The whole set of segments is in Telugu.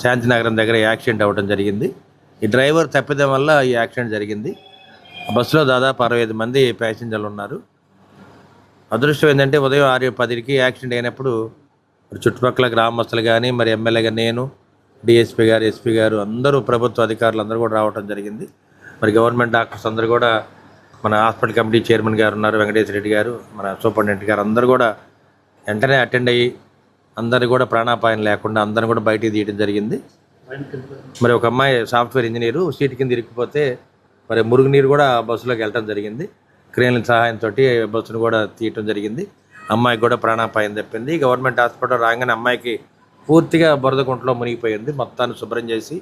శాంతినగరం దగ్గర యాక్సిడెంట్ అవ్వడం జరిగింది. ఈ డ్రైవర్ తప్పిదం వల్ల ఈ యాక్సిడెంట్ జరిగింది. బస్సులో దాదాపు 65 మంది ప్యాసింజర్లు ఉన్నారు. అదృష్టం ఏంటంటే ఉదయం 6:10కి యాక్సిడెంట్ అయినప్పుడు చుట్టుపక్కల గ్రామస్తులు కానీ, మరి ఎమ్మెల్యే గారు, నేను, డిఎస్పీ గారు, ఎస్పీ గారు, అందరూ ప్రభుత్వ అధికారులు అందరూ కూడా రావడం జరిగింది. మరి గవర్నమెంట్ డాక్టర్స్ అందరూ కూడా, మన హాస్పిటల్ కమిటీ చైర్మన్ గారు ఉన్నారు, వెంకటేశ్వర రెడ్డి గారు, మన సూపరింటెండెంట్ గారు, అందరూ కూడా వెంటనే అటెండ్ అయ్యి అందరు కూడా ప్రాణాపాయం లేకుండా అందరూ కూడా బయటికి తీయడం జరిగింది. మరి ఒక అమ్మాయి సాఫ్ట్వేర్ ఇంజనీరు సీటు కింద ఇరుక్కుపోతే మరి మురుగునీరు కూడా బస్సులోకి వెళ్ళడం జరిగింది. క్రేన్ల సహాయంతో బస్సును కూడా తీయటం జరిగింది. అమ్మాయికి కూడా ప్రాణాపాయం తప్పింది. గవర్నమెంట్ హాస్పిటల్ రాగానే అమ్మాయికి పూర్తిగా బురద గుంటలో మునిగిపోయింది. మొత్తాన్ని శుభ్రం చేసి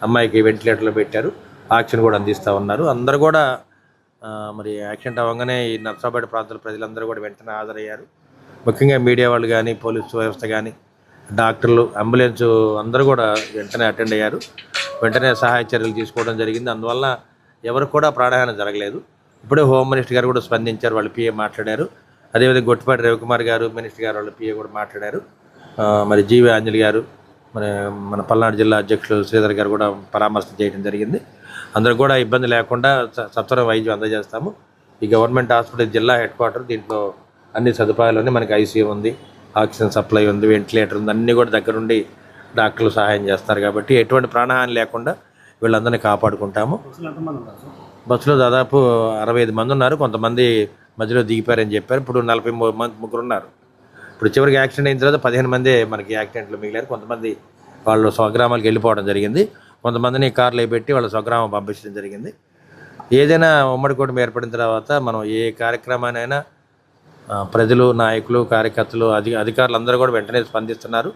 అమ్మాయికి వెంటిలేటర్లో పెట్టారు. ఆక్సిజన్ కూడా అందిస్తూ ఉన్నారు. అందరూ కూడా మరి యాక్సిడెంట్ అవ్వగానే ఈ నర్సాపేట ప్రాంతాల ప్రజలందరూ కూడా వెంటనే హాజరయ్యారు. ముఖ్యంగా మీడియా వాళ్ళు కానీ, పోలీసు వ్యవస్థ కానీ, డాక్టర్లు, అంబులెన్సు అందరూ కూడా వెంటనే అటెండ్ అయ్యారు. వెంటనే సహాయ చర్యలు తీసుకోవడం జరిగింది. అందువల్ల ఎవరు కూడా ప్రాణహాని జరగలేదు. ఇప్పుడే హోమ్ మినిస్టర్ గారు కూడా స్పందించారు. వాళ్ళ పిఏ మాట్లాడారు. అదేవిధంగా గొట్టిపాటి రవికుమార్ గారు, మినిస్టర్ గారు, వాళ్ళ పిఏ కూడా మాట్లాడారు. మరి జీవి ఆంజలి గారు, మన పల్నాడు జిల్లా అధ్యక్షులు శ్రీధర్ గారు కూడా పరామర్శ చేయడం జరిగింది. అందరూ కూడా ఇబ్బంది లేకుండా సత్వరం వైద్యం అందజేస్తాము. ఈ గవర్నమెంట్ హాస్పిటల్ జిల్లా హెడ్ క్వార్టర్, దీంట్లో అన్ని సదుపాయాలు ఉన్నాయి. మనకి ఐసీయూ ఉంది, ఆక్సిజన్ సప్లై ఉంది, వెంటిలేటర్ ఉంది, అన్నీ కూడా దగ్గరుండి డాక్టర్లు సహాయం చేస్తారు. కాబట్టి ఎటువంటి ప్రాణహాని లేకుండా వీళ్ళందరినీ కాపాడుకుంటాము. బస్సులో దాదాపు 65 మంది ఉన్నారు. కొంతమంది మధ్యలో దిగిపోయారని చెప్పారు. ఇప్పుడు 43 ఉన్నారు. ఇప్పుడు చివరికి యాక్సిడెంట్ అయిన తర్వాత 15 మందే మనకి యాక్సిడెంట్లు మిగిలారు. కొంతమంది వాళ్ళు స్వగ్రామాలకు వెళ్ళిపోవడం జరిగింది. కొంతమందిని కార్లో పెట్టి వాళ్ళ స్వగ్రామం పంపించడం జరిగింది. ఏదైనా ఉమ్మడి కుటుంబం ఏర్పడిన తర్వాత మనం ఏ కార్యక్రమానైనా ప్రజలు, నాయకులు, కార్యకర్తలు, అధికారులు అందరూ కూడా వెంటనే స్పందిస్తున్నారు.